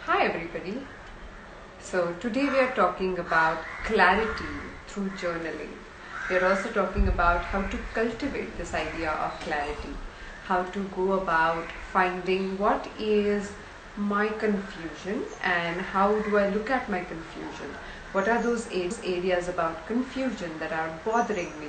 Hi everybody. So today we are talking about clarity through journaling. We are also talking about how to cultivate this idea of clarity, how to go about finding what is my confusion and how do I look at my confusion. What are those areas about confusion that are bothering me?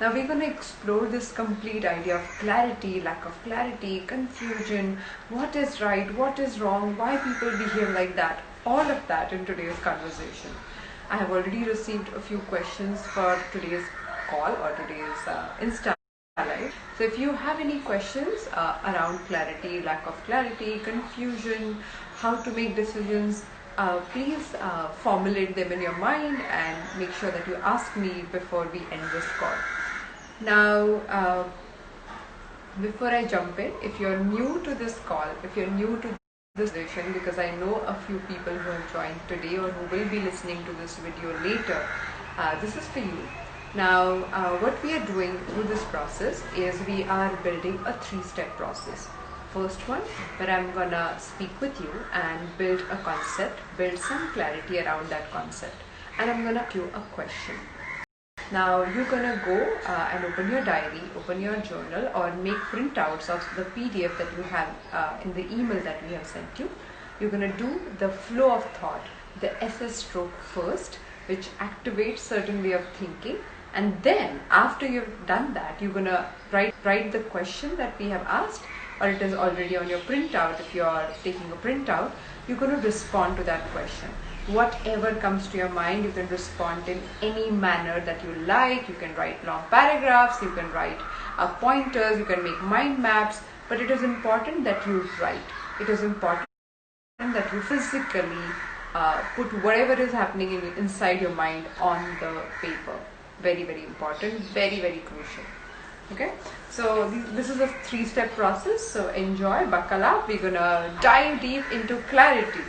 Now we're going to explore this complete idea of clarity, lack of clarity, confusion, what is right, what is wrong, why people behave like that, all of that in today's conversation. I have already received a few questions for today's call or today's Insta Live. So if you have any questions around clarity, lack of clarity, confusion, how to make decisions, please formulate them in your mind and make sure that you ask me before we end this call. Now, before I jump in, if you're new to this call, if you're new to this session, because I know a few people who have joined today or who will be listening to this video later, this is for you. Now, what we are doing through this process is we are building a 3-step process. First one, where I'm gonna speak with you and build a concept, build some clarity around that concept, and I'm gonna ask you a question. Now you're gonna go and open your diary, open your journal, or make printouts of the PDF that you have in the email that we have sent you. You're gonna do the flow of thought, the SS stroke first, which activates certain way of thinking, and then after you've done that, you're gonna write the question that we have asked, or it is already on your printout. If you are taking a printout, you're gonna respond to that question. Whatever comes to your mind, you can respond in any manner that you like. You can write long paragraphs, you can write pointers, you can make mind maps, but it is important that you write. It is important that you physically put whatever is happening inside your mind on the paper. Very, very important, very, very crucial. Okay, so this is a 3-step process, so enjoy, buckle up. We're gonna dive deep into clarity.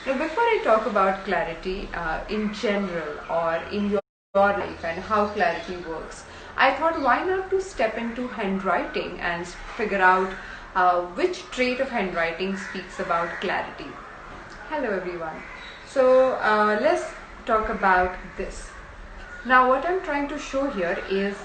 Now, before I talk about clarity in general or in your life and how clarity works, I thought why not to step into handwriting and figure out which trait of handwriting speaks about clarity. Hello everyone. So let's talk about this. Now what I'm trying to show here is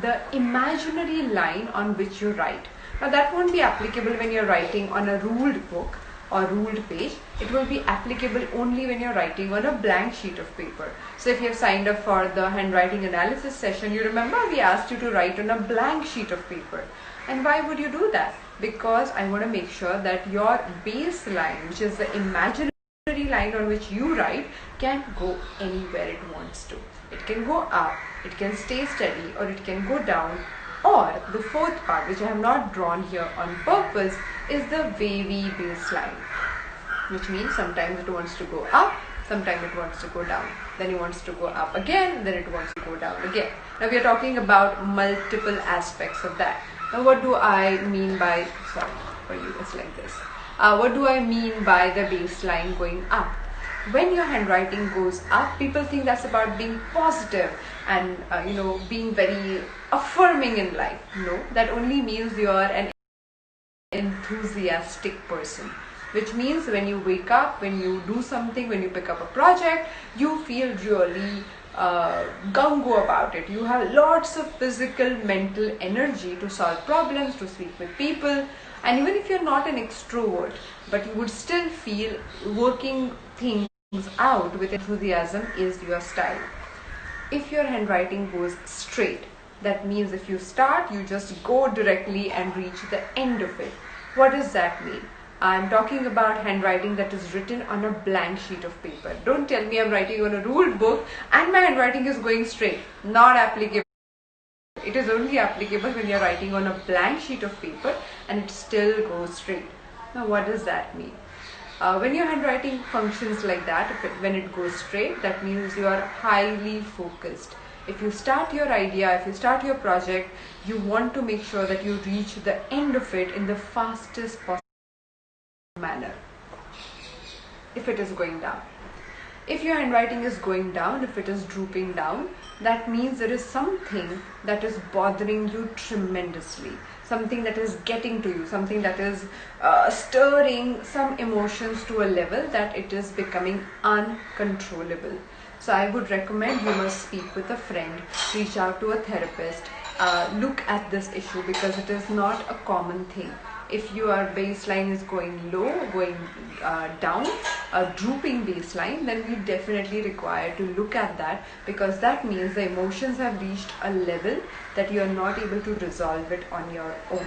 the imaginary line on which you write. Now that won't be applicable when you're writing on a ruled book or ruled page. It will be applicable only when you're writing on a blank sheet of paper. So if you have signed up for the handwriting analysis session, you remember we asked you to write on a blank sheet of paper. And why would you do that? Because I want to make sure that your baseline, which is the imaginary line on which you write, can go anywhere it wants to. It can go up, it can stay steady, or it can go down. Or the fourth part, which I have not drawn here on purpose, is the wavy baseline, which means sometimes it wants to go up, sometimes it wants to go down, then it wants to go up again, then it wants to go down again. Now we are talking about multiple aspects of that. Now what do I mean by, sorry for you, it's like this. What do I mean by the baseline going up? When your handwriting goes up, people think that's about being positive and being very affirming in life. No, that only means you are an enthusiastic person, which means when you wake up, when you do something, when you pick up a project, you feel really gung-ho about it. You have lots of physical, mental energy to solve problems, to speak with people, and even if you're not an extrovert, but you would still feel working things out with enthusiasm is your style. If your handwriting goes straight, that means if you start, you just go directly and reach the end of it. What does that mean? I'm talking about handwriting that is written on a blank sheet of paper. Don't tell me I'm writing on a ruled book and my handwriting is going straight. Not applicable. It is only applicable when you're writing on a blank sheet of paper and it still goes straight. Now what does that mean? When your handwriting functions like that, when it goes straight, that means you are highly focused. If you start your idea, if you start your project, you want to make sure that you reach the end of it in the fastest possible manner. If it is going down, If your handwriting is going down, if it is drooping down, that means there is something that is bothering you tremendously, something that is getting to you, something that is stirring some emotions to a level that it is becoming uncontrollable. So I would recommend you must speak with a friend, reach out to a therapist, look at this issue, because it is not a common thing. If your baseline is going low, going down, a drooping baseline, then we definitely require to look at that, because that means the emotions have reached a level that you are not able to resolve it on your own.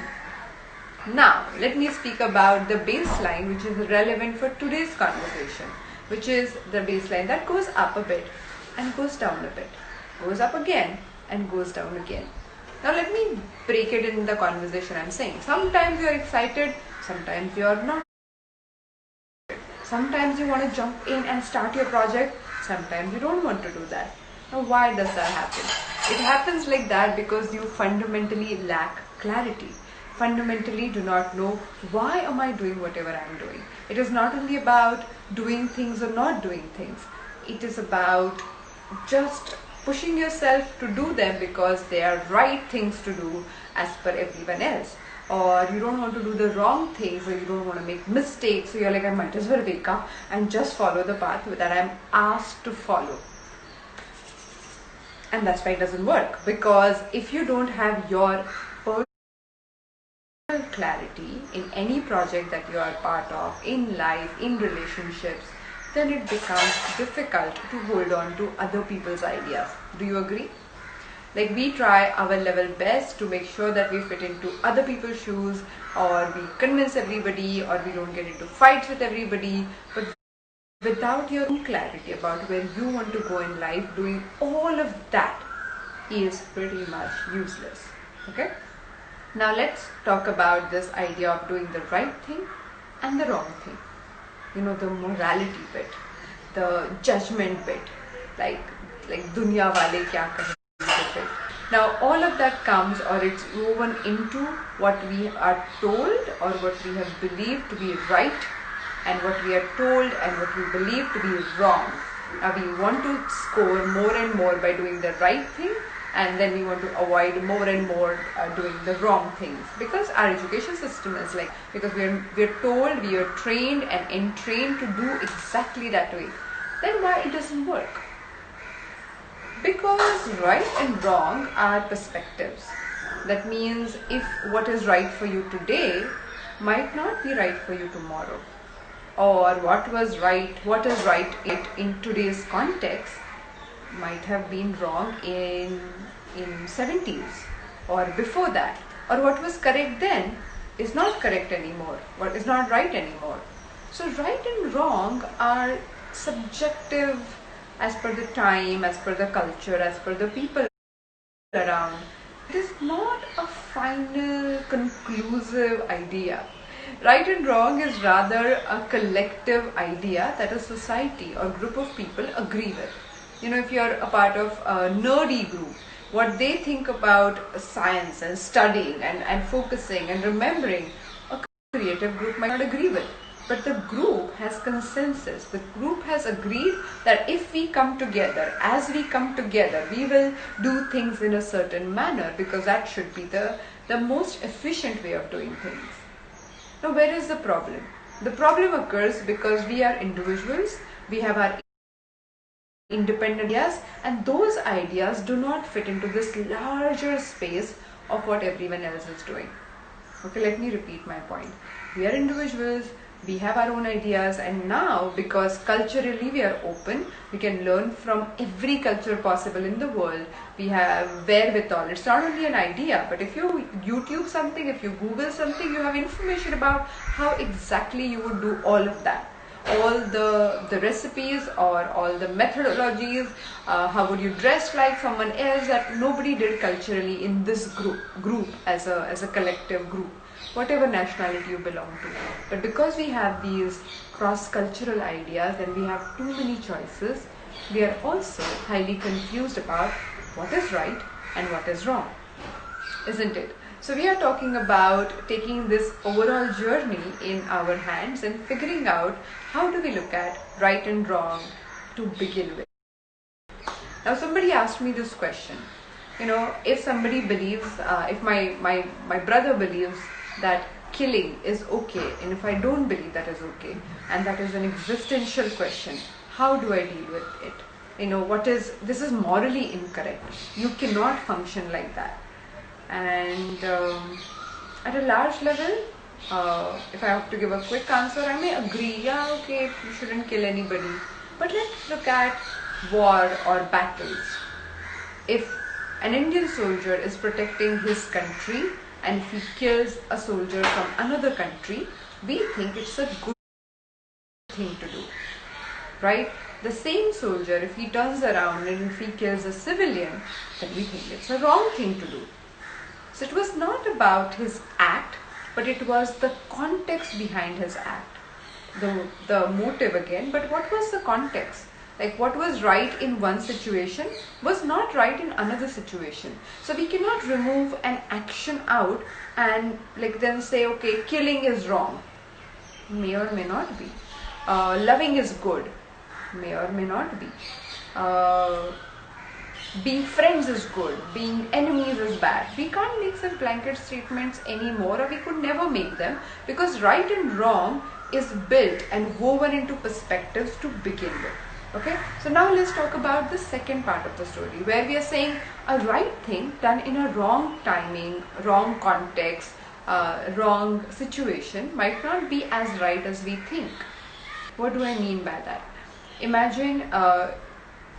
Now, let me speak about the baseline which is relevant for today's conversation, which is the baseline that goes up a bit and goes down a bit, goes up again and goes down again. Now let me break it in the conversation. I'm saying sometimes you're excited, sometimes you're not. Sometimes you want to jump in and start your project, sometimes you don't want to do that. Now why does that happen? It happens like that because you fundamentally lack clarity. Fundamentally do not know why am I doing whatever I'm doing. It is not only about doing things or not doing things. It is about just pushing yourself to do them because they are right things to do as per everyone else. Or you don't want to do the wrong things, or you don't want to make mistakes, so you're like, I might as well wake up and just follow the path that I'm asked to follow. And that's why it doesn't work, because if you don't have your personal clarity in any project that you are part of, in life, in relationships, then it becomes difficult to hold on to other people's ideas. Do you agree? Like, we try our level best to make sure that we fit into other people's shoes, or we convince everybody, or we don't get into fights with everybody. But without your own clarity about where you want to go in life, doing all of that is pretty much useless. Okay? Now let's talk about this idea of doing the right thing and the wrong thing. You know, the morality bit, the judgment bit, like dunya wale kya kahe. Now all of that comes, or it's woven into what we are told or what we have believed to be right, and what we are told and what we believe to be wrong. Now we want to score more and more by doing the right thing, and then we want to avoid more and more doing the wrong things, because our education system is like, because we're told, we are trained and entrained to do exactly that way. Then why it doesn't work? Because right and wrong are perspectives. That means if what is right for you today might not be right for you tomorrow, or what is right in today's context might have been wrong in 70s or before that, or what was correct then is not correct anymore, what is not right anymore. So right and wrong are subjective as per the time, as per the culture, as per the people around. It is not a final conclusive idea. Right and wrong is rather a collective idea that a society or group of people agree with. You know, if you're a part of a nerdy group, what they think about science and studying and focusing and remembering, a creative group might not agree with. But the group has consensus. The group has agreed that if we come together, as we come together, we will do things in a certain manner, because that should be the most efficient way of doing things. Now, where is the problem? The problem occurs because we are individuals, we have our independent ideas, and those ideas do not fit into this larger space of what everyone else is doing. Okay, let me repeat my point. We are individuals, we have our own ideas, and now because culturally we are open, we can learn from every culture possible in the world. We have wherewithal. It's not only an idea, but if you YouTube something, if you Google something, you have information about how exactly you would do all of that. All the recipes or all the methodologies, how would you dress like someone else that nobody did culturally in this group as a collective group, whatever nationality you belong to. But because we have these cross-cultural ideas and we have too many choices, we are also highly confused about what is right and what is wrong, isn't it? So we are talking about taking this overall journey in our hands and figuring out how do we look at right and wrong, to begin with? Now somebody asked me this question. If somebody believes, if my brother believes that killing is okay, and if I don't believe that is okay, and that is an existential question, how do I deal with it? This is morally incorrect. You cannot function like that. And at a large level, if I have to give a quick answer, I may agree, yeah, okay, you shouldn't kill anybody. But let's look at war or battles. If an Indian soldier is protecting his country and if he kills a soldier from another country, we think it's a good thing to do, right? The same soldier, if he turns around and if he kills a civilian, then we think it's a wrong thing to do. So it was not about his act, but it was the context behind his act. The motive again, but what was the context? Like what was right in one situation was not right in another situation. So we cannot remove an action out and then say, okay, killing is wrong. May or may not be. Loving is good. May or may not be. Being friends is good. Being enemies is bad. We can't make such blanket statements anymore, or we could never make them, because right and wrong is built and woven into perspectives to begin with. Okay, so now let's talk about the second part of the story, where we are saying a right thing done in a wrong timing, wrong context, wrong situation might not be as right as we think. What do I mean by that? Imagine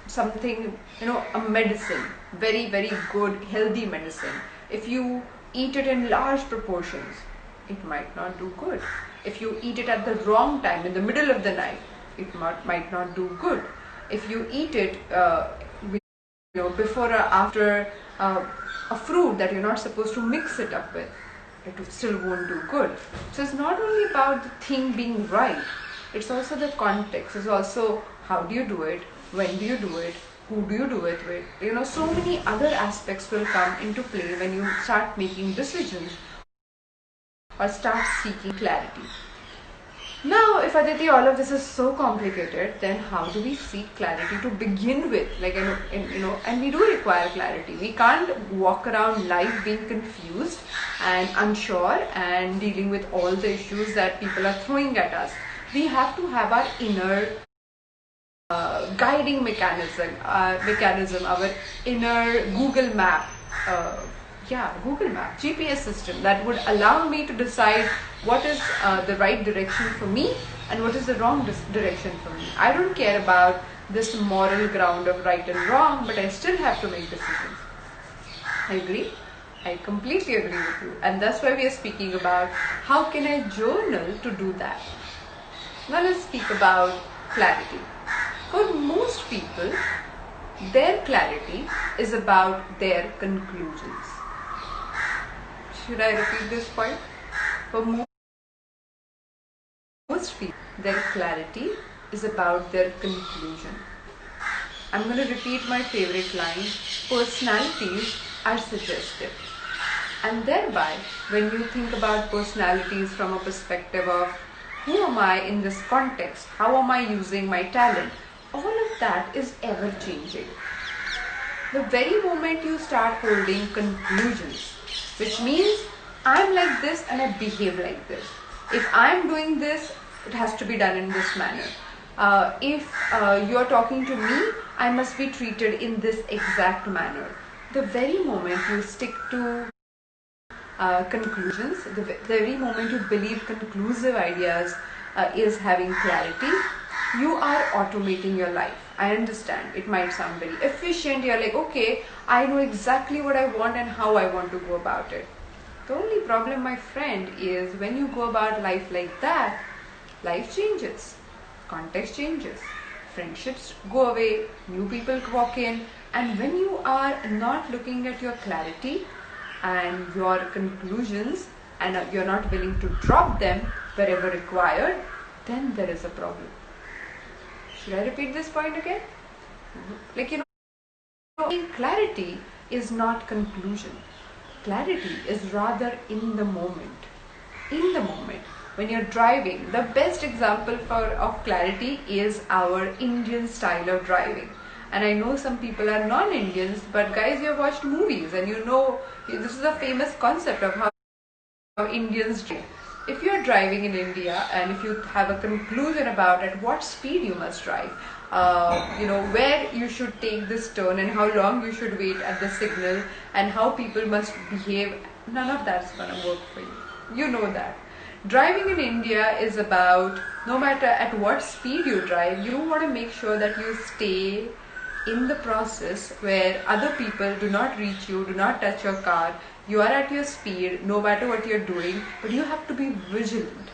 something, a medicine, very, very good, healthy medicine. If you eat it in large proportions, it might not do good. If you eat it at the wrong time, in the middle of the night, it might not do good. If you eat it before or after a fruit that you're not supposed to mix it up with, it still won't do good. So it's not only about the thing being right, it's also the context. It's also how do you do it, when do you do it, who do you do it with. So many other aspects will come into play when you start making decisions or start seeking clarity. Now, if Aditi, all of this is so complicated, then how do we seek clarity to begin with? And we do require clarity. We can't walk around life being confused and unsure and dealing with all the issues that people are throwing at us. We have to have our inner guiding mechanism, our inner Google Map. Google Map, GPS system that would allow me to decide what is the right direction for me and what is the wrong direction for me. I don't care about this moral ground of right and wrong, but I still have to make decisions. I agree. I completely agree with you. And that's why we are speaking about how can I journal to do that. Now let's speak about clarity. For most people, their clarity is about their conclusions. Should I repeat this point? For most people, their clarity is about their conclusion. I'm going to repeat my favorite line: personalities are suggestive. And thereby, when you think about personalities from a perspective of who am I in this context, how am I using my talent, all of that is ever changing. The very moment you start holding conclusions, which means I'm like this and I behave like this. If I'm doing this, it has to be done in this manner. If you're talking to me, I must be treated in this exact manner. The very moment you stick to conclusions, the very moment you believe conclusive ideas is having clarity, you are automating your life. I understand it might sound very efficient. You're like, okay, I know exactly what I want and how I want to go about it. The only problem, my friend, is when you go about life like that, life changes, context changes, friendships go away, new people walk in, and when you are not looking at your clarity and your conclusions and you're not willing to drop them wherever required, then there is a problem. Should I repeat this point again? Clarity is not conclusion. Clarity is rather in the moment. In the moment. when you're driving, the best example of clarity is our Indian style of driving. And I know some people are non-Indians, but guys, you have watched movies and you know this is a famous concept of how Indians drive. If you are driving in India and if you have a conclusion about at what speed you must drive, where you should take this turn and how long you should wait at the signal and how people must behave, none of that's gonna work for you. You know that. Driving in India is about, no matter at what speed you drive, you want to make sure that you stay in the process where other people do not reach you, do not touch your car. You are at your speed no matter what you're doing, but you have to be vigilant.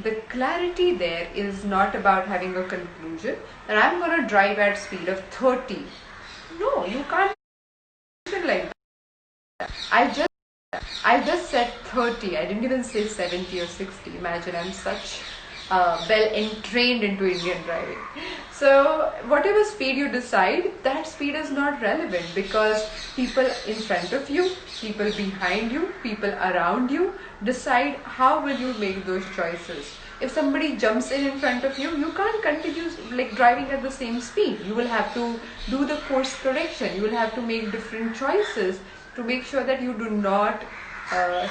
The clarity there is not about having a conclusion that I'm going to drive at speed of 30. No, you can't like that. I just said 30. I didn't even say 70 or 60. Imagine, I'm such well entrained into Indian driving. So whatever speed you decide, that speed is not relevant because people in front of you, people behind you, people around you decide how will you make those choices. If somebody jumps in front of you, you can't continue like driving at the same speed. You will have to do the course correction. You will have to make different choices to make sure that you do not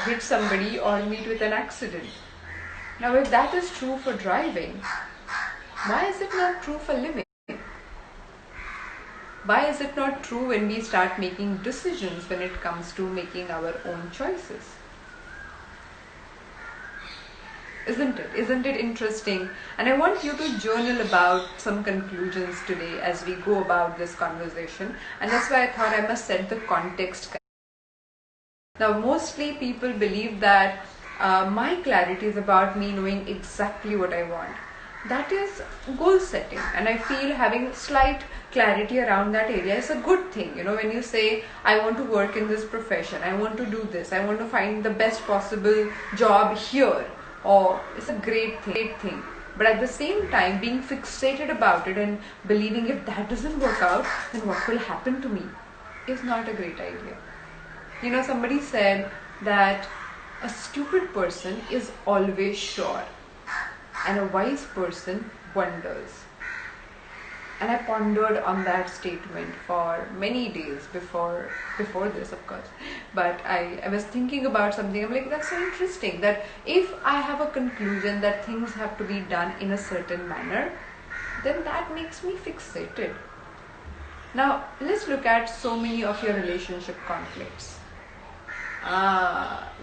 hit somebody or meet with an accident. Now, if that is true for driving, why is it not true for living? Why is it not true when we start making decisions when it comes to making our own choices? Isn't it? Isn't it interesting? And I want you to journal about some conclusions today as we go about this conversation. And that's why I thought I must set the context. Now, mostly people believe that my clarity is about me knowing exactly what I want. That is goal setting, and I feel having slight clarity around that area is a good thing. When you say, I want to work in this profession, I want to do this, I want to find the best possible job here, or it's a great thing. But at the same time, being fixated about it and believing if that doesn't work out, then what will happen to me is not a great idea. Somebody said that a stupid person is always sure and a wise person wonders. And I pondered on that statement for many days before this, of course. But I was thinking about something. I'm like, that's so interesting that if I have a conclusion that things have to be done in a certain manner, then that makes me fixated. Now, let's look at so many of your relationship conflicts.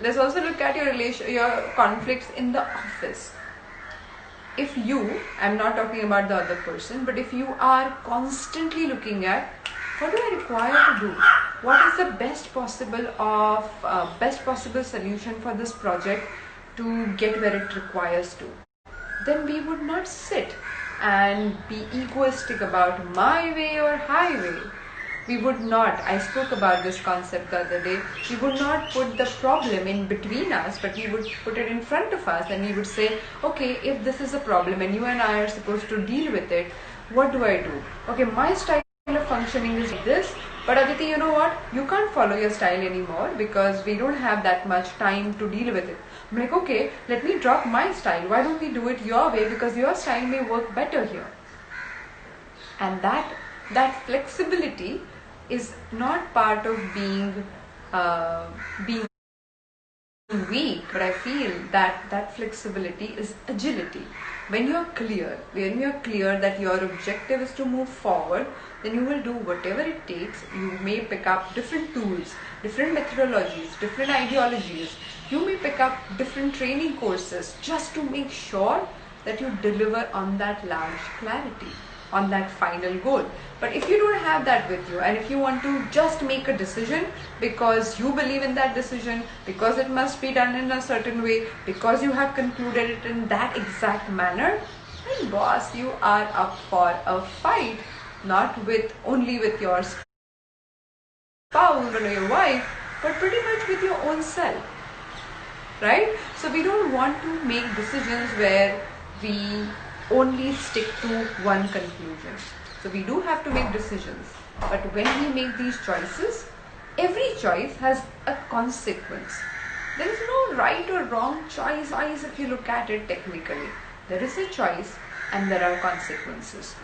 Let's also look at your conflicts in the office. If you, I'm not talking about the other person, but if you are constantly looking at what do I require to do, what is the best possible solution for this project to get where it requires to, then we would not sit and be egoistic about my way or highway. We would not, I spoke about this concept the other day, we would not put the problem in between us, but we would put it in front of us and we would say, okay, if this is a problem and you and I are supposed to deal with it, what do I do? Okay, my style of functioning is this, but Aditi, you know what? You can't follow your style anymore because we don't have that much time to deal with it. I'm like, okay, let me drop my style. Why don't we do it your way? Because your style may work better here. And that flexibility is not part of being weak, but I feel that flexibility is agility. When you're clear that your objective is to move forward, then you will do whatever it takes. You may pick up different tools, different methodologies, different ideologies. You may pick up different training courses just to make sure that you deliver on that large clarity, on that final goal. But if you don't have that with you, and if you want to just make a decision because you believe in that decision, because it must be done in a certain way, because you have concluded it in that exact manner, then boss, you are up for a fight, not only with your spouse or your wife, but pretty much with your own self, right? So we don't want to make decisions where we only stick to one conclusion. So we do have to make decisions, but when we make these choices, every choice has a consequence. There is no right or wrong choice if you look at it technically. There is a choice and there are consequences.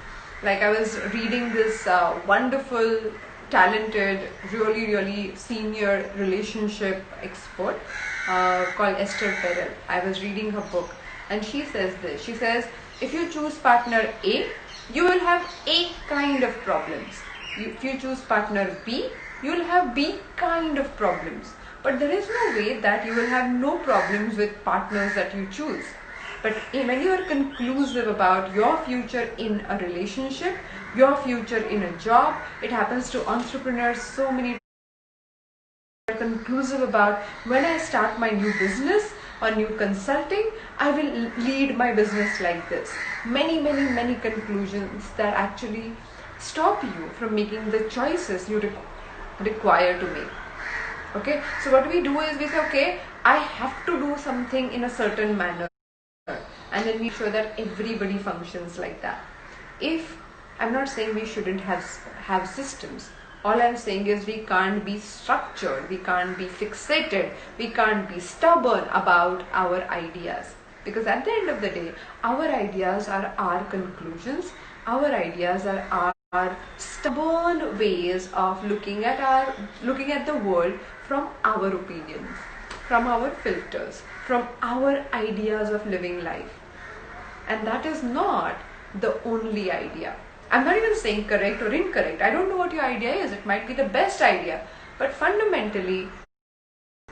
Like I was reading this wonderful, talented, really senior relationship expert called Esther Perel. I was reading her book and she says this. She says, if you choose partner A, you will have A kind of problems. If you choose partner B, you will have B kind of problems. But there is no way that you will have no problems with partners that you choose. But when you are conclusive about your future in a relationship, your future in a job, it happens to entrepreneurs so many times, conclusive about when I start my new business or new consulting, I will lead my business like this. Many conclusions that actually stop you from making the choices you require to make. Okay, so what we do is we say, okay, I have to do something in a certain manner, and then we show that everybody functions like that. I'm not saying we shouldn't have systems. All I'm saying is we can't be structured, we can't be fixated, we can't be stubborn about our ideas. Because at the end of the day, our ideas are our conclusions, our ideas are our stubborn ways of looking at the world from our opinions, from our filters, from our ideas of living life. And that is not the only idea. I'm not even saying correct or incorrect. I don't know what your idea is. It might be the best idea. But fundamentally,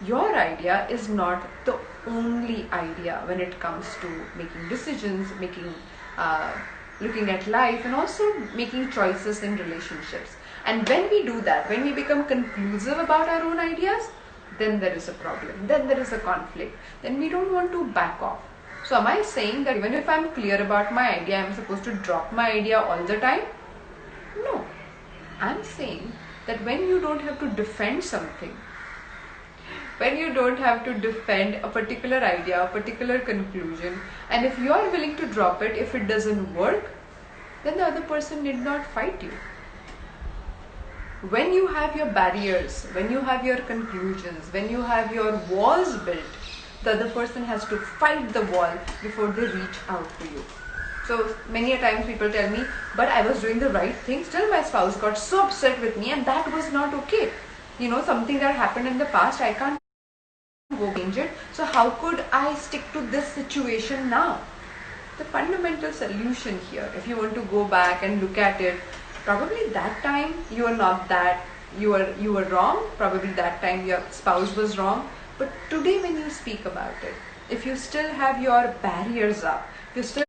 your idea is not the only idea when it comes to making decisions, looking at life, and also making choices in relationships. And when we do that, when we become conclusive about our own ideas, then there is a problem, then there is a conflict, then we don't want to back off. So am I saying that even if I'm clear about my idea, I'm supposed to drop my idea all the time? No. I'm saying that when you don't have to defend something, when you don't have to defend a particular idea, a particular conclusion, and if you are willing to drop it, if it doesn't work, then the other person need not fight you. When you have your barriers, when you have your conclusions, when you have your walls built, the other person has to fight the wall before they reach out to you. So many a times people tell me, but I was doing the right thing, still my spouse got so upset with me and that was not okay. Something that happened in the past, I can't go change it. So how could I stick to this situation now? The fundamental solution here, if you want to go back and look at it, probably that time you were wrong, probably that time your spouse was wrong. But today when you speak about it, if you still have your barriers up, if you still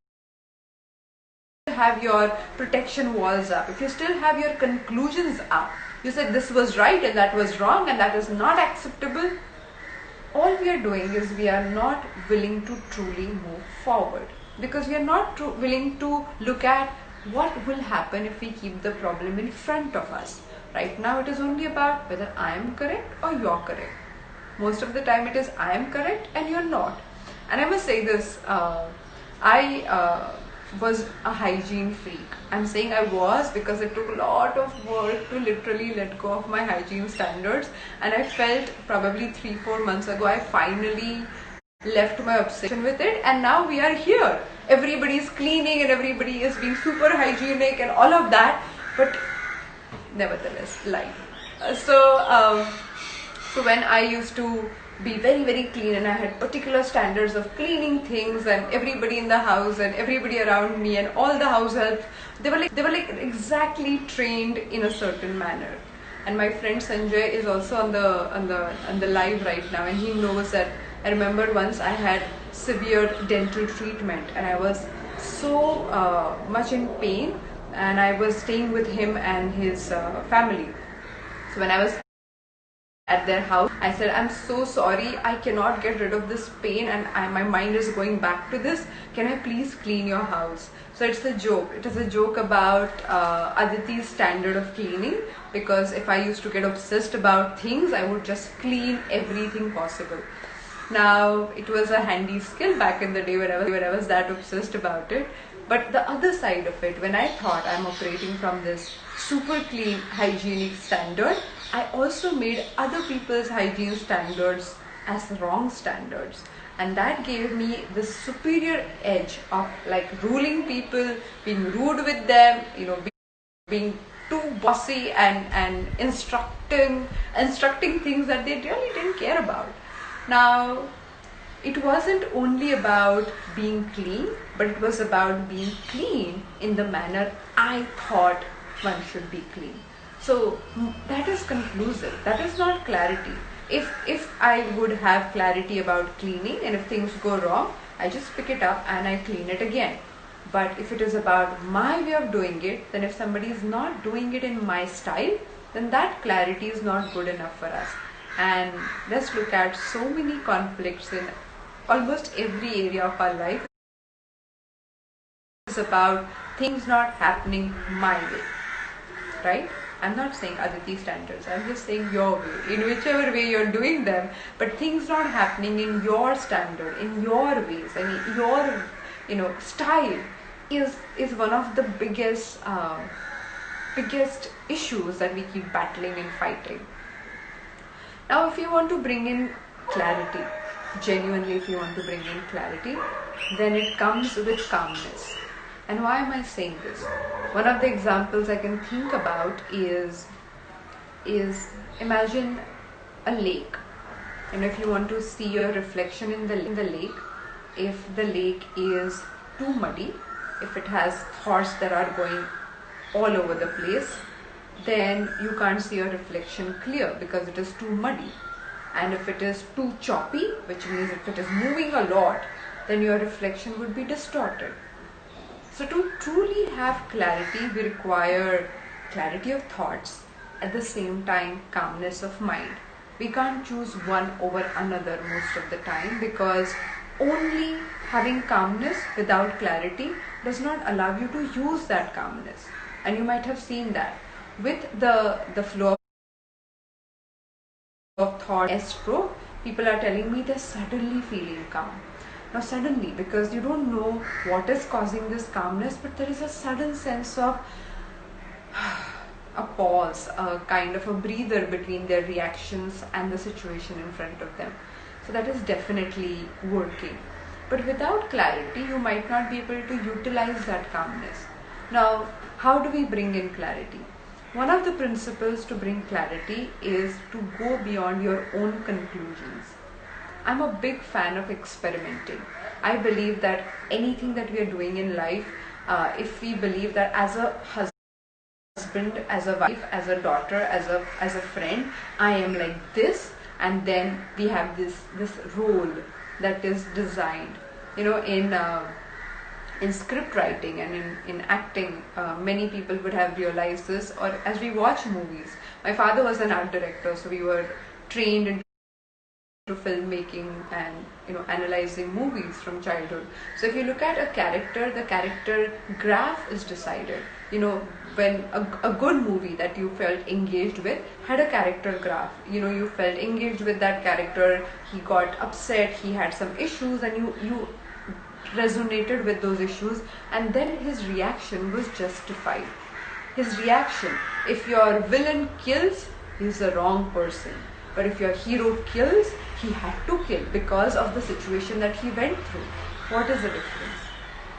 have your protection walls up, if you still have your conclusions up, you said this was right and that was wrong and that is not acceptable, all we are doing is we are not willing to truly move forward, because we are not willing to look at what will happen if we keep the problem in front of us. Right now it is only about whether I am correct or you're correct. Most of the time it is I am correct and you're not. And I must say this, I was a hygiene freak. I'm saying I was because it took a lot of work to literally let go of my hygiene standards, and I felt probably 3-4 months ago I finally left my obsession with it, and now we are here. Everybody is cleaning and everybody is being super hygienic and all of that, but nevertheless life. So when I used to be very clean and I had particular standards of cleaning things, and everybody in the house and everybody around me and all the house help, they were like exactly trained in a certain manner. And my friend Sanjay is also on the live right now, and he knows that I remember once I had severe dental treatment and I was so much in pain, and I was staying with him and his family. So when I was at their house, I said, I'm so sorry, I cannot get rid of this pain and my mind is going back to this. Can I please clean your house? So it's a joke. It is a joke about Aditi's standard of cleaning, because if I used to get obsessed about things, I would just clean everything possible. Now, it was a handy skill back in the day when I was that obsessed about it. But the other side of it, when I thought I'm operating from this super clean hygienic standard, I also made other people's hygiene standards as wrong standards, and that gave me the superior edge of like ruling people, being rude with them, being too bossy and instructing things that they really didn't care about. Now, it wasn't only about being clean, but it was about being clean in the manner I thought one should be clean. So that is conclusive. That is not clarity. If I would have clarity about cleaning, and if things go wrong, I just pick it up and I clean it again. But if it is about my way of doing it, then if somebody is not doing it in my style, then that clarity is not good enough for us. And let's look at so many conflicts in almost every area of our life. It's about things not happening my way, right? I'm not saying Aditi standards, I'm just saying your way, in whichever way you're doing them, but things not happening in your standard, in your ways, I mean your style is one of the biggest issues that we keep battling and fighting. Now, if you want to bring in clarity, genuinely if you want to bring in clarity, then it comes with calmness. And why am I saying this? One of the examples I can think about is imagine a lake. And if you want to see your reflection in the lake, if the lake is too muddy, if it has thoughts that are going all over the place, then you can't see your reflection clear because it is too muddy. And if it is too choppy, which means if it is moving a lot, then your reflection would be distorted. So to truly have clarity, we require clarity of thoughts, at the same time calmness of mind. We can't choose one over another most of the time, because only having calmness without clarity does not allow you to use that calmness. And you might have seen that with the flow of thought stroke, people are telling me they're suddenly feeling calm. Now suddenly, because you don't know what is causing this calmness, but there is a sudden sense of a pause, a kind of a breather between their reactions and the situation in front of them. So that is definitely working. But without clarity, you might not be able to utilize that calmness. Now, how do we bring in clarity? One of the principles to bring clarity is to go beyond your own conclusions. I'm a big fan of experimenting. I believe that anything that we are doing in life, if we believe that as a husband, as a wife, as a daughter, as a friend, I am like this, and then we have this role that is designed. In script writing and in acting, many people would have realized this, or as we watch movies. My father was an art director, so we were trained into filmmaking and analyzing movies from childhood. So if you look at a character, the character graph is decided. When a good movie that you felt engaged with had a character graph, you felt engaged with that character, he got upset, he had some issues, and you resonated with those issues, and then his reaction was justified. His reaction, if your villain kills, he's the wrong person. But if your hero kills, he had to kill because of the situation that he went through. What is the difference?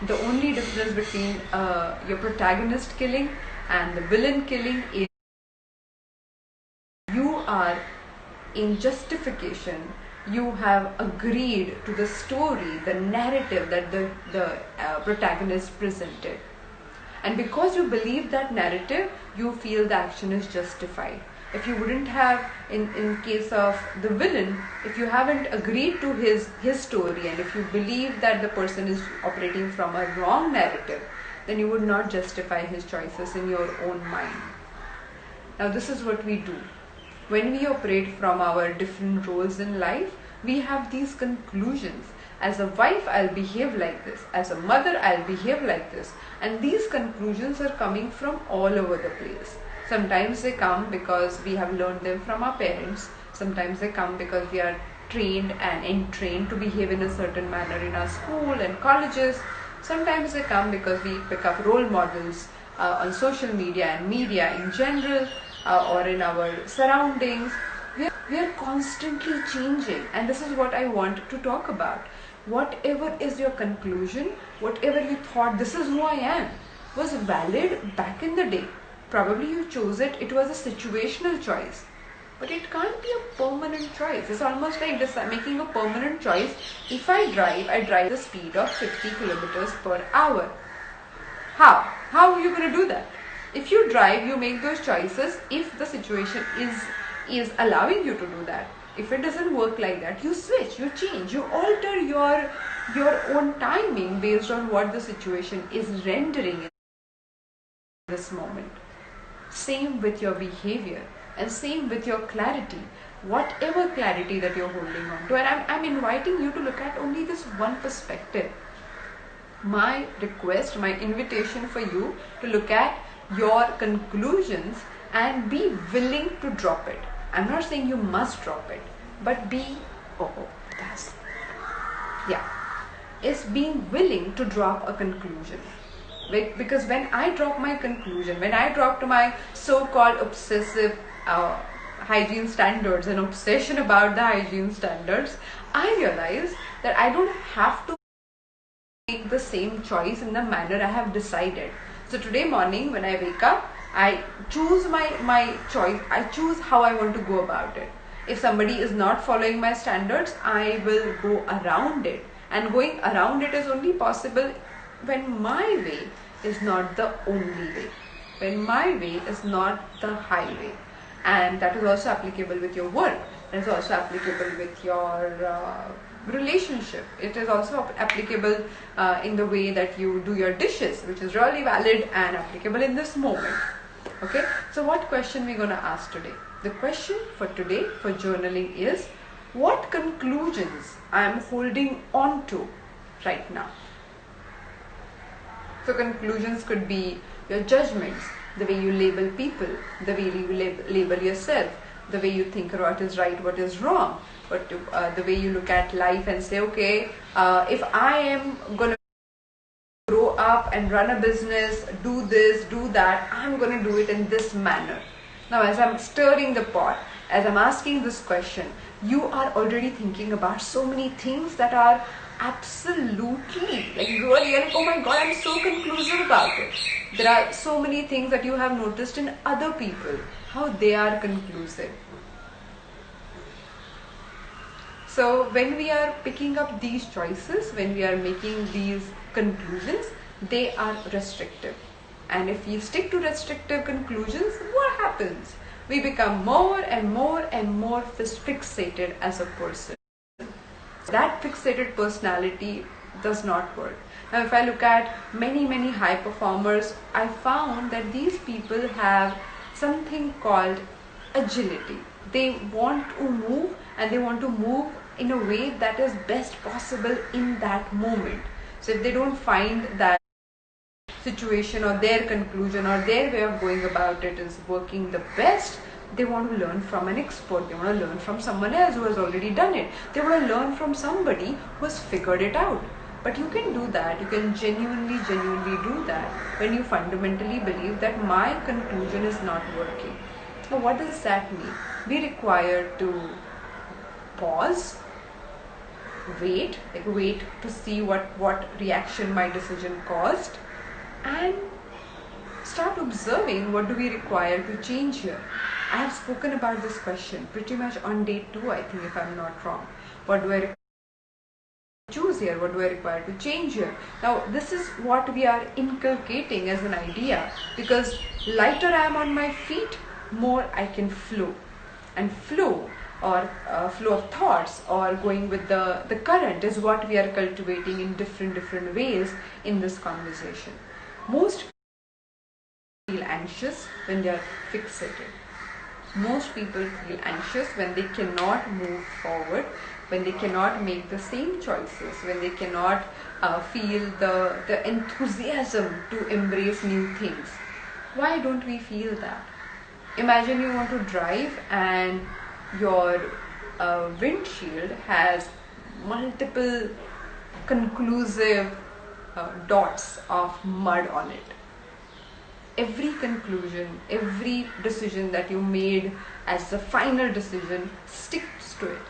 The only difference between your protagonist killing and the villain killing is you are in justification. You have agreed to the story, the narrative that the protagonist presented. And because you believe that narrative, you feel the action is justified. If you wouldn't have, in case of the villain, if you haven't agreed to his story, and if you believe that the person is operating from a wrong narrative, then you would not justify his choices in your own mind. Now this is what we do. When we operate from our different roles in life, we have these conclusions. As a wife, I'll behave like this. As a mother, I'll behave like this. And these conclusions are coming from all over the place. Sometimes they come because we have learned them from our parents. Sometimes they come because we are trained and entrained to behave in a certain manner in our school and colleges. Sometimes they come because we pick up role models on social media and media in general, or in our surroundings. We are constantly changing, and this is what I want to talk about. Whatever is your conclusion, whatever you thought this is who I am, was valid back in the day. Probably you chose it, it was a situational choice. But it can't be a permanent choice. It's almost like making a permanent choice. If I drive the speed of 50 kilometers per hour. How? How are you going to do that? If you drive, you make those choices if the situation is allowing you to do that. If it doesn't work like that, you switch, you change, you alter your own timing based on what the situation is rendering in this moment. Same with your behavior and same with your clarity. Whatever clarity that you're holding on to, and I'm inviting you to look at only this one perspective. My request, my invitation for you to look at your conclusions and be willing to drop it. I'm not saying you must drop it, but is being willing to drop a conclusion. Because when I drop my conclusion, when I dropped my so-called obsessive hygiene standards and obsession about the hygiene standards, I realized that I don't have to make the same choice in the manner I have decided. So today morning when I wake up, I choose my choice. I choose how I want to go about it. If somebody is not following my standards, I will go around it. And going around it is only possible when my way is not the only way. When my way is not the highway. And that is also applicable with your work. It is also applicable with your relationship. It is also applicable in the way that you do your dishes, which is really valid and applicable in this moment. Okay, so what question we're going to ask today? The question for today for journaling is, what conclusions I am holding on to right now? So conclusions could be your judgments, the way you label people, the way you label yourself, the way you think what is right, what is wrong, the way you look at life and say, okay, if I am going to grow up and run a business, do this, do that, I'm going to do it in this manner. Now, as I'm stirring the pot, as I'm asking this question, you are already thinking about so many things that are absolutely, like you are like, oh my God, I'm so conclusive about it. There are so many things that you have noticed in other people, how they are conclusive. So when we are picking up these choices, when we are making these conclusions, they are restrictive. And if we stick to restrictive conclusions, what happens? We become more and more and more fixated as a person. That fixated personality does not work. Now, if I look at many high performers, I found that these people have something called agility. They want to move, and they want to move in a way that is best possible in that moment. So if they don't find that situation or their conclusion or their way of going about it is working the best, they want to learn from an expert. They want to learn from someone else who has already done it. They want to learn from somebody who has figured it out. But you can do that. You can genuinely do that when you fundamentally believe that my conclusion is not working. Now, what does that mean? We require to pause, wait to see what reaction my decision caused, and start observing what do we require to change here. I have spoken about this question pretty much on day 2, I think, if I'm not wrong. What do I require to choose here? What do I require to change here? Now, this is what we are inculcating as an idea, because lighter I am on my feet, more I can flow. And flow, or flow of thoughts, or going with the current, is what we are cultivating in different ways in this conversation. Most people feel anxious when they are fixated. Most people feel anxious when they cannot move forward, when they cannot make the same choices, when they cannot feel the enthusiasm to embrace new things. Why don't we feel that? Imagine you want to drive and your windshield has multiple conclusive dots of mud on it. every conclusion, every decision that you made as the final decision, sticks to it.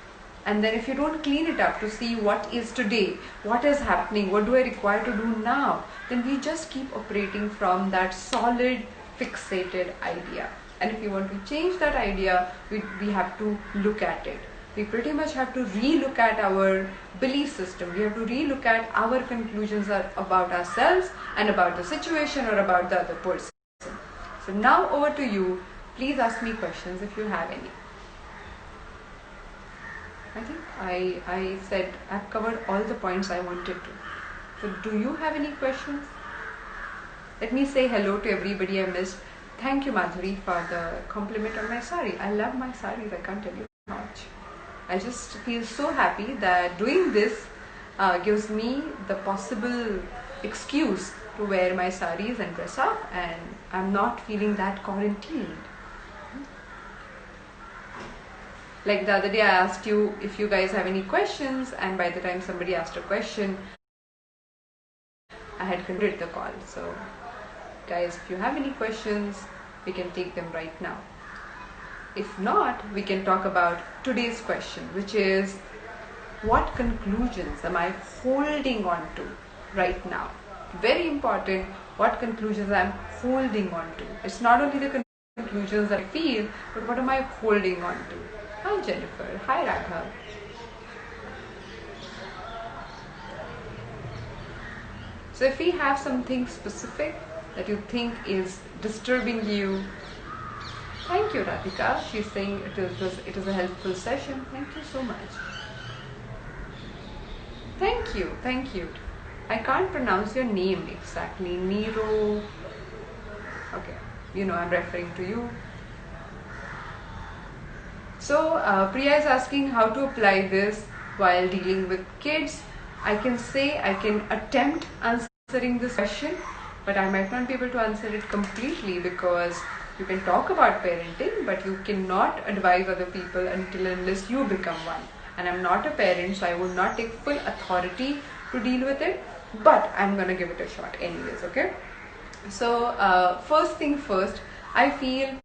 And then if you don't clean it up to see what is today, what is happening, what do I require to do now, then we just keep operating from that solid, fixated idea. And if you want to change that idea, we have to look at it. We pretty much have to re-look at our belief system. We have to re-look at our conclusions about ourselves and about the situation or about the other person. So now over to you. Please ask me questions if you have any. I think I said I've covered all the points I wanted to. So do you have any questions? Let me say hello to everybody I missed. Thank you, Madhuri, for the compliment on my sari. I love my saris, I can't tell you how much. I just feel so happy that doing this gives me the possible excuse to wear my saris and dress up, and I'm not feeling that quarantined. Like the other day I asked you if you guys have any questions, and by the time somebody asked a question, I had concluded the call. So guys, if you have any questions, we can take them right now. If not, we can talk about today's question, which is, what conclusions am I holding on to right now? Very important, what conclusions I'm holding on to. It's not only the conclusions that I feel, but what am I holding on to? Hi Jennifer, hi Raghav. So if we have something specific that you think is disturbing you, thank you Radhika, she's saying it is a helpful session. Thank you so much. Thank you. I can't pronounce your name exactly. Nero. Okay, I'm referring to you. So Priya is asking how to apply this while dealing with kids. I can say I can attempt answering this question, but I might not be able to answer it completely, because you can talk about parenting, but you cannot advise other people unless you become one. And I'm not a parent, so I would not take full authority to deal with it, but I'm gonna give it a shot anyways, okay? So first thing first, I feel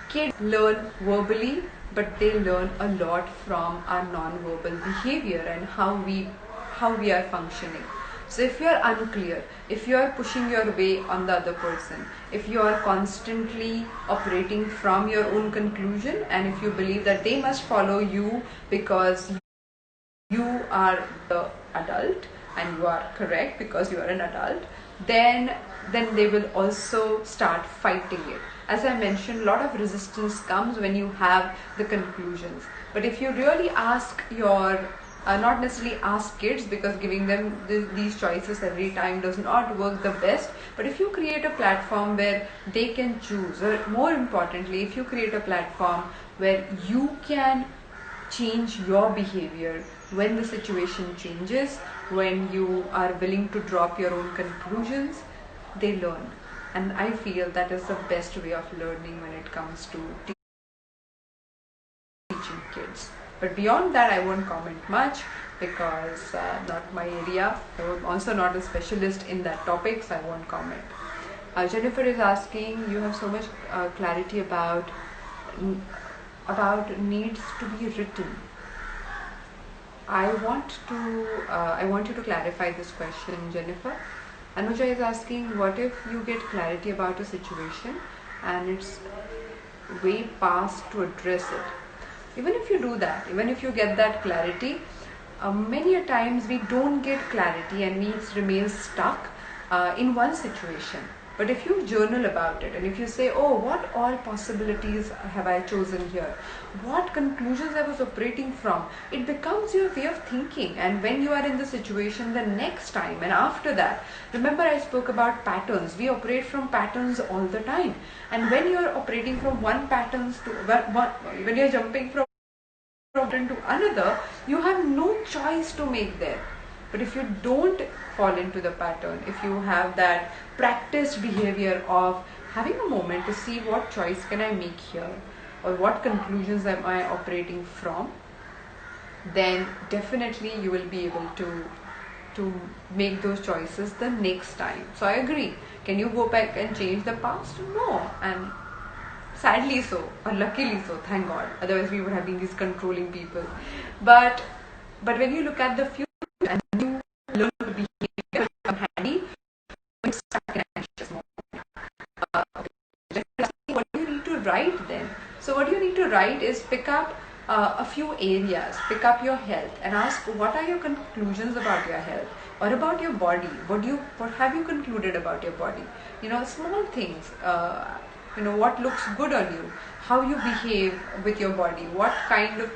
kids learn verbally, but they learn a lot from our non-verbal behavior and how we are functioning. So if you are unclear, if you are pushing your way on the other person, if you are constantly operating from your own conclusion, and if you believe that they must follow you because you are the adult and you are correct because you are an adult, then they will also start fighting it. As I mentioned, a lot of resistance comes when you have the conclusions. But if you really ask not necessarily ask kids, because giving them these choices every time does not work the best, but if you create a platform where they can choose, or more importantly, if you create a platform where you can change your behavior when the situation changes, when you are willing to drop your own conclusions, they learn. And I feel that is the best way of learning when it comes to teaching kids. But beyond that, I won't comment much, because not my area. I'm also not a specialist in that topic, so I won't comment. Jennifer is asking, you have so much clarity about needs to be written. I want you to clarify this question, Jennifer. Anuja is asking, what if you get clarity about a situation and it's way past to address it? Even if you do that, even if you get that clarity, many a times we don't get clarity and we remain stuck in one situation. But if you journal about it and if you say, oh, what all possibilities have I chosen here? What conclusions I was operating from? It becomes your way of thinking. And when you are in the situation the next time and after that, remember I spoke about patterns. We operate from patterns all the time. And when you are operating from one pattern when you are jumping from pattern to another, you have no choice to make there. But if you don't fall into the pattern, if you have that practiced behavior of having a moment to see what choice can I make here, or what conclusions am I operating from, then definitely you will be able to to make those choices the next time. So I agree. Can you go back and change the past? No. And sadly so, or luckily so, thank God. Otherwise we would have been these controlling people. But when you look at the future and you learn to behave, become handy, it's stuck in anxious moment. What do you need to write then? So what you need to write is pick up a few areas, pick up your health and ask what are your conclusions about your health or about your body. What have you concluded about your body? Small things. What looks good on you, how you behave with your body, what kind of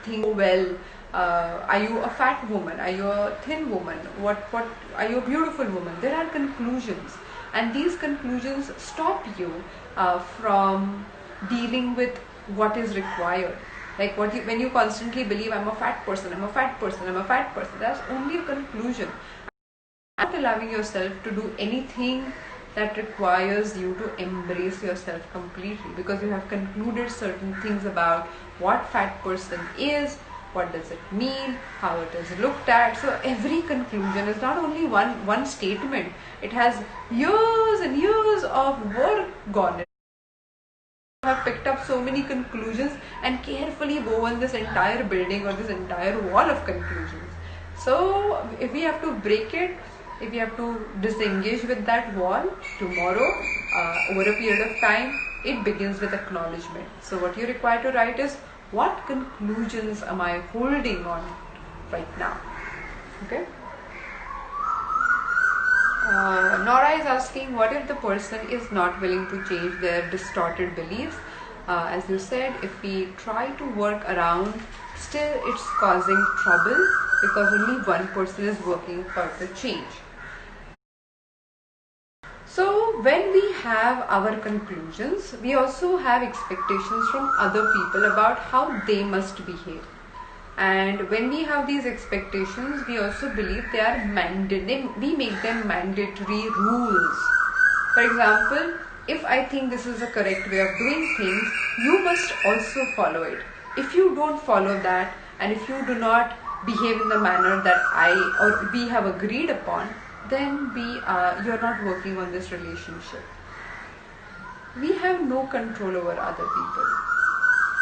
thing well. Are you a fat woman? Are you a thin woman? What are you a beautiful woman? There are conclusions, and these conclusions stop you from dealing with what is required. Like when you constantly believe I'm a fat person, I'm a fat person, I'm a fat person, that's only a conclusion. Not allowing yourself to do anything that requires you to embrace yourself completely, because you have concluded certain things about what fat person is, what does it mean, how it is looked at. So every conclusion is not only one statement, it has years and years of work gone in. You have picked up so many conclusions and carefully woven this entire building or this entire wall of conclusions. So if we have to break it, if we have to disengage with that wall tomorrow, over a period of time, it begins with acknowledgement. So what you require to write is, what conclusions am I holding on right now? Okay. Nora is asking, what if the person is not willing to change their distorted beliefs? As you said, if we try to work around, still it's causing trouble because only one person is working for the change. So when we have our conclusions, we also have expectations from other people about how they must behave. And when we have these expectations, we also believe they are we make them mandatory rules. For example, if I think this is the correct way of doing things, you must also follow it. If you don't follow that, and if you do not behave in the manner that I or we have agreed upon, then you're not working on this relationship. We have no control over other people.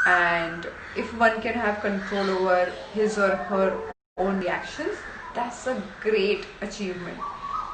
And if one can have control over his or her own reactions, that's a great achievement.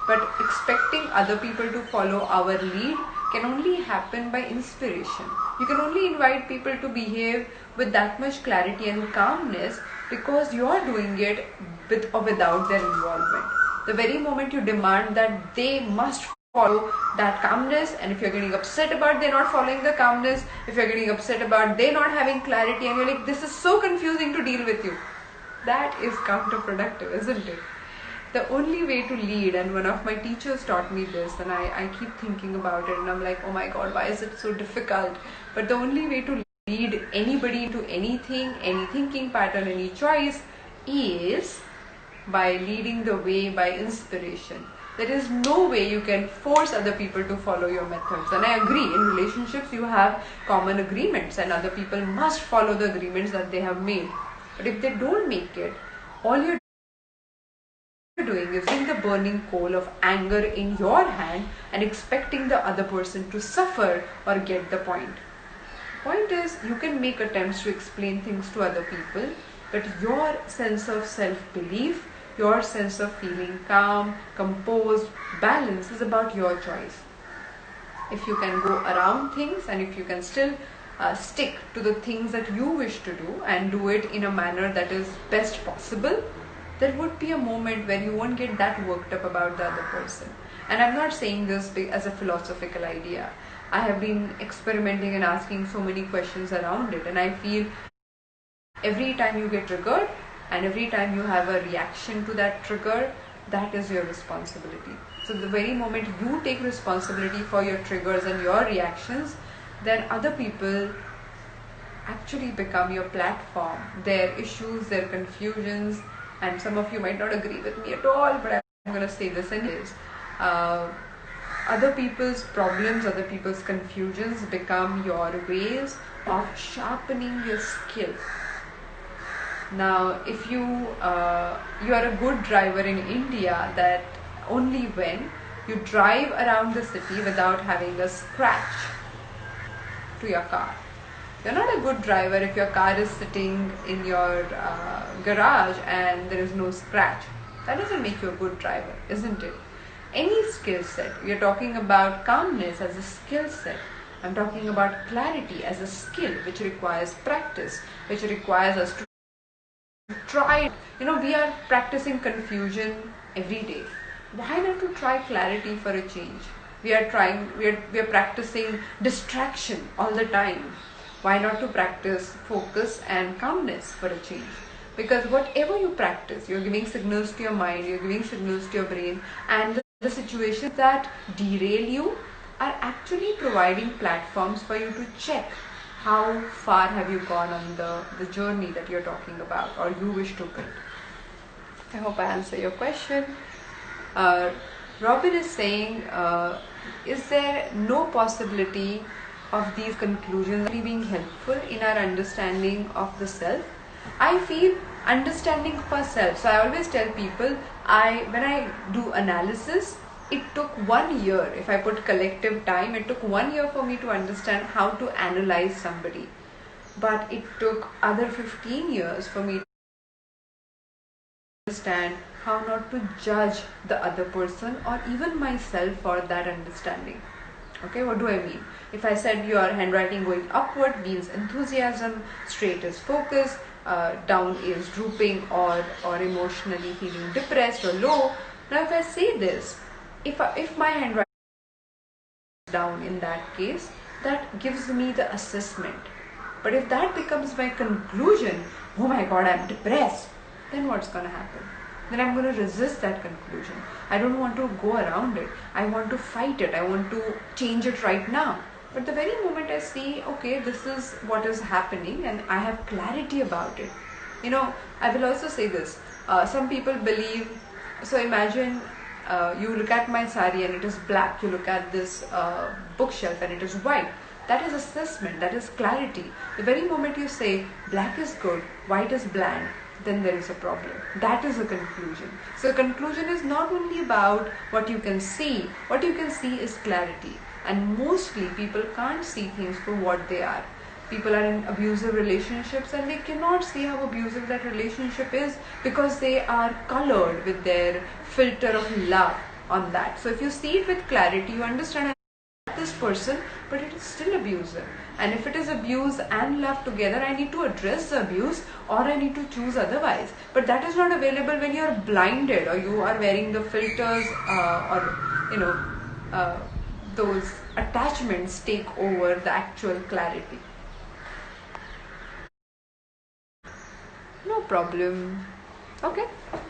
But expecting other people to follow our lead can only happen by inspiration. You can only invite people to behave with that much clarity and calmness because you are doing it with or without their involvement. The very moment you demand that they must follow that calmness, and if you're getting upset about they're not following the calmness, if you're getting upset about they not having clarity and you're like, this is so confusing to deal with you, that is counterproductive, isn't it? The only way to lead, and one of my teachers taught me this, and I keep thinking about it and I'm like, oh my god, why is it so difficult? But the only way to lead anybody into anything, any thinking pattern, any choice, is by leading the way by inspiration. There is no way you can force other people to follow your methods. And I agree, in relationships you have common agreements and other people must follow the agreements that they have made. But if they don't make it, all you're doing is using the burning coal of anger in your hand and expecting the other person to suffer or get the point. Point is, you can make attempts to explain things to other people, but your sense of self-belief, your sense of feeling calm, composed, balanced is about your choice. If you can go around things and if you can still stick to the things that you wish to do and do it in a manner that is best possible, there would be a moment where you won't get that worked up about the other person. And I'm not saying this as a philosophical idea. I have been experimenting and asking so many questions around it, and I feel every time you get triggered and every time you have a reaction to that trigger, that is your responsibility. So the very moment you take responsibility for your triggers and your reactions, then other people actually become your platform. Their issues, their confusions, and some of you might not agree with me at all, but I'm going to say this anyways. Other people's problems, other people's confusions become your ways of sharpening your skill. Now, if you are a good driver in India, that only when you drive around the city without having a scratch to your car. You're not a good driver if your car is sitting in your garage and there is no scratch. That doesn't make you a good driver, isn't it? Any skill set, we're talking about calmness as a skill set. I'm talking about clarity as a skill which requires practice, which requires us to try. We are practicing confusion every day. Why not to try clarity for a change? We are practicing distraction all the time. Why not to practice focus and calmness for a change? Because whatever you practice, you're giving signals to your mind, you're giving signals to your brain, and the situations that derail you are actually providing platforms for you to check how far have you gone on the journey that you're talking about or you wish to build. I hope I answer your question. Robin is saying, is there no possibility of these conclusions being helpful in our understanding of the self? I feel understanding for self. So I always tell people, when I do analysis, it took 1 year. If I put collective time, it took 1 year for me to understand how to analyze somebody. But it took other 15 years for me to understand how not to judge the other person or even myself for that understanding. Okay, what do I mean? If I said your handwriting going upward means enthusiasm, straight is focus, down is drooping or emotionally feeling depressed or low. Now if I say this, if my handwriting is down in that case, that gives me the assessment. But if that becomes my conclusion, oh my god, I'm depressed, then what's going to happen? Then I'm going to resist that conclusion. I don't want to go around it. I want to fight it. I want to change it right now. But the very moment I see, okay, this is what is happening and I have clarity about it. I will also say this. Some people believe, so imagine you look at my sari and it is black. You look at this bookshelf and it is white. That is assessment. That is clarity. The very moment you say black is good, white is bland, then there is a problem. That is a conclusion. So conclusion is not only about what you can see. What you can see is clarity. And mostly people can't see things for what they are. People are in abusive relationships and they cannot see how abusive that relationship is because they are colored with their filter of love on that. So if you see it with clarity, you understand this person, but it is still abusive. And if it is abuse and love together, I need to address the abuse or I need to choose otherwise. But that is not available when you are blinded or you are wearing the filters those attachments take over the actual clarity. No problem. Okay,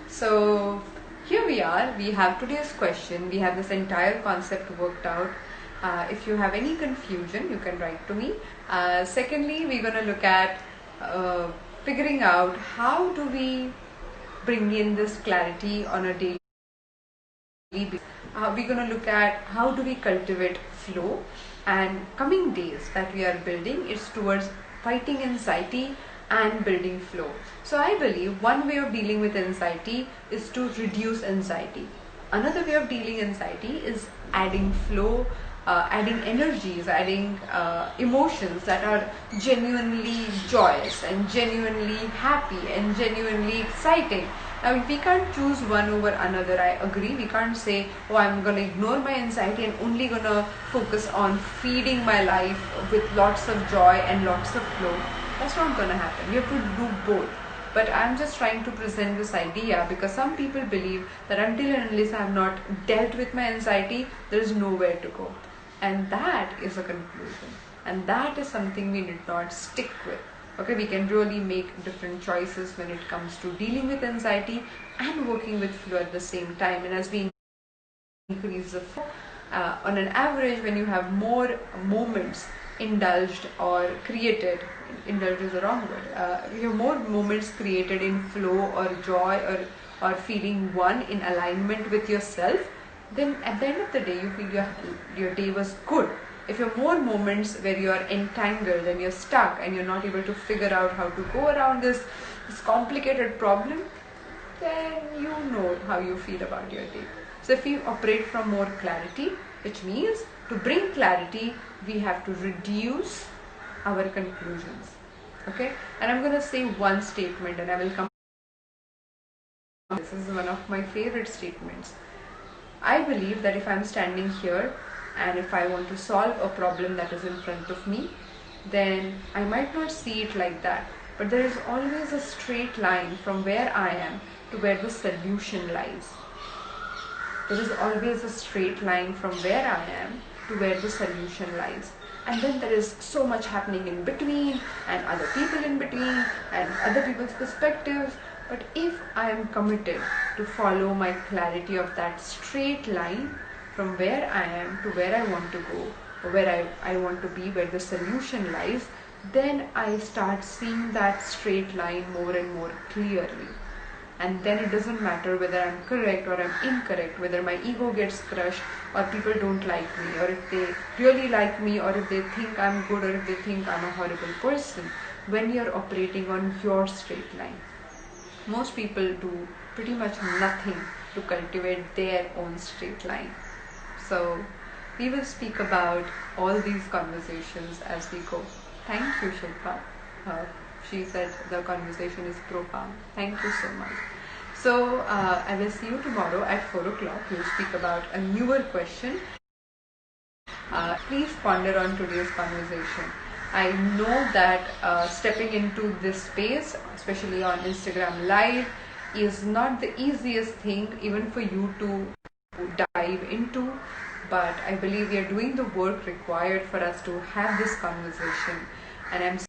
so here we are. We have today's question. We have this entire concept worked out. If you have any confusion, you can write to me. Secondly, we're going to look at figuring out how do we bring in this clarity on a daily basis. We're going to look at how do we cultivate flow, and coming days that we are building is towards fighting anxiety and building flow. So I believe one way of dealing with anxiety is to reduce anxiety. Another way of dealing anxiety is adding flow, adding energies, adding emotions that are genuinely joyous and genuinely happy and genuinely exciting. Now we can't choose one over another, I agree. We can't say, oh, I'm going to ignore my anxiety and only going to focus on feeding my life with lots of joy and lots of flow. That's not going to happen. You have to do both. But I'm just trying to present this idea because some people believe that until and unless I have not dealt with my anxiety, there is nowhere to go. And that is a conclusion. And that is something we did not stick with. Okay, we can really make different choices when it comes to dealing with anxiety and working with flow at the same time. And as we increase the flow, on an average, when you have more moments indulged or created, indulged is the wrong word, you have more moments created in flow or joy or feeling one in alignment with yourself, then at the end of the day you feel your day was good. If you have more moments where you are entangled and you're stuck and you're not able to figure out how to go around this this complicated problem, then you know how you feel about your day. So if we operate from more clarity, which means to bring clarity, we have to reduce our conclusions. Okay, and I'm going to say one statement and I will come. This is one of my favorite statements. I believe that if I'm standing here and if I want to solve a problem that is in front of me, then I might not see it like that, but there is always a straight line from where I am to where the solution lies. There is always a straight line from where I am to where the solution lies. And then there is so much happening in between and other people in between and other people's perspectives. But if I am committed to follow my clarity of that straight line from where I am to where I want to go, or where I want to be, where the solution lies, then I start seeing that straight line more and more clearly. And then it doesn't matter whether I'm correct or I'm incorrect, whether my ego gets crushed or people don't like me, or if they really like me, or if they think I'm good, or if they think I'm a horrible person. When you're operating on your straight line, most people do pretty much nothing to cultivate their own straight line. So we will speak about all these conversations as we go. Thank you, Shilpa. She said the conversation is profound. Thank you so much. So I will see you tomorrow at 4 o'clock. We'll speak about a newer question. Please ponder on today's conversation. I know that stepping into this space, especially on Instagram Live, is not the easiest thing even for you to dive into, but I believe we are doing the work required for us to have this conversation, and I'm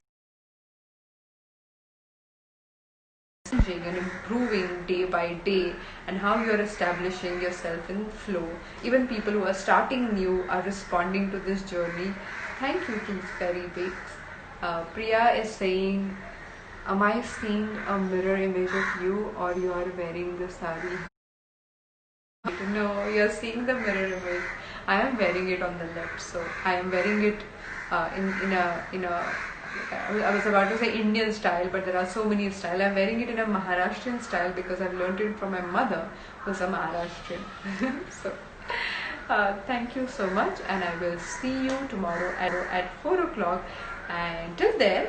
changing and improving day by day, and how you're establishing yourself in flow. Even people who are starting new are responding to this journey. Thank you to Fairy Bakes. Priya is saying, am I seeing a mirror image of you, or you are wearing the sari? No, you're seeing the mirror image. I am wearing it on the left, so I am wearing it in a I was about to say Indian style, but there are so many styles. I'm wearing it in a Maharashtrian style because I've learned it from my mother, who's a Maharashtrian. So thank you so much, and I will see you tomorrow at 4 o'clock. And till then,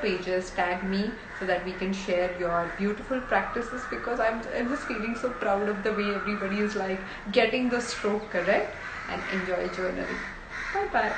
pages, tag me so that we can share your beautiful practices, because I'm just feeling so proud of the way everybody is like getting the stroke correct, and enjoy journaling. Bye bye.